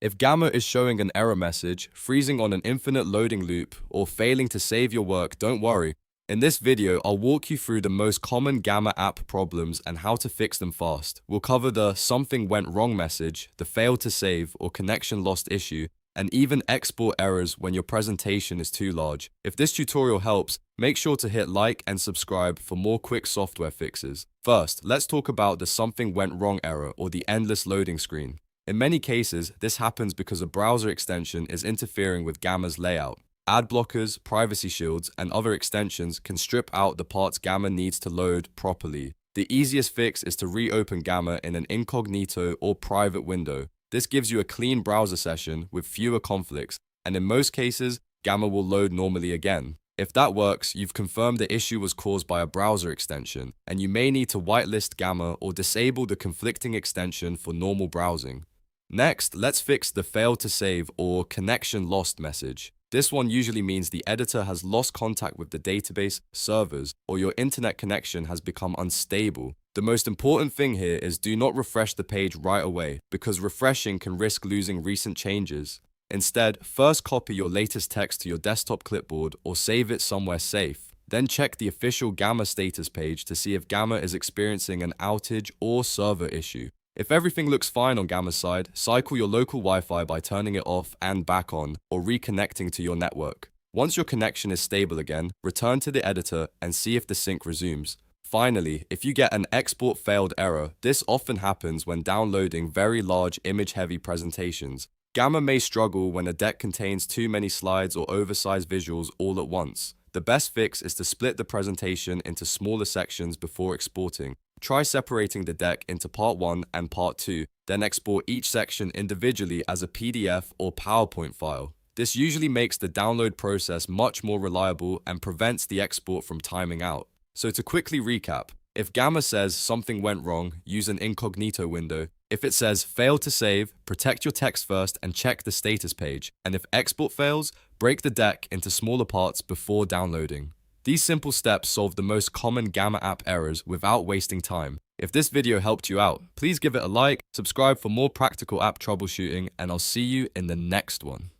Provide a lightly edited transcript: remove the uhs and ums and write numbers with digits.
If Gamma is showing an error message, freezing on an infinite loading loop, or failing to save your work, don't worry. In this video, I'll walk you through the most common Gamma app problems and how to fix them fast. We'll cover the something went wrong message, the failed to save or connection lost issue, and even export errors when your presentation is too large. If this tutorial helps, make sure to hit like and subscribe for more quick software fixes. First, let's talk about the something went wrong error or the endless loading screen. In many cases, this happens because a browser extension is interfering with Gamma's layout. Ad blockers, privacy shields, and other extensions can strip out the parts Gamma needs to load properly. The easiest fix is to reopen Gamma in an incognito or private window. This gives you a clean browser session with fewer conflicts, and in most cases, Gamma will load normally again. If that works, you've confirmed the issue was caused by a browser extension, and you may need to whitelist Gamma or disable the conflicting extension for normal browsing. Next, let's fix the failed to save or connection lost message. This one usually means the editor has lost contact with the database, servers, or your internet connection has become unstable. The most important thing here is do not refresh the page right away, because refreshing can risk losing recent changes. Instead, first copy your latest text to your desktop clipboard or save it somewhere safe. Then check the official Gamma status page to see if Gamma is experiencing an outage or server issue. If everything looks fine on Gamma's side, cycle your local Wi-Fi by turning it off and back on, or reconnecting to your network. Once your connection is stable again, return to the editor and see if the sync resumes. Finally, if you get an export failed error, this often happens when downloading very large image-heavy presentations. Gamma may struggle when a deck contains too many slides or oversized visuals all at once. The best fix is to split the presentation into smaller sections before exporting. Try separating the deck into part 1 and part 2, then export each section individually as a PDF or PowerPoint file. This usually makes the download process much more reliable and prevents the export from timing out. So to quickly recap, if Gamma says something went wrong, use an incognito window. If it says failed to save, protect your text first and check the status page. And if export fails, break the deck into smaller parts before downloading. These simple steps solve the most common Gamma app errors without wasting time. If this video helped you out, please give it a like, subscribe for more practical app troubleshooting, and I'll see you in the next one.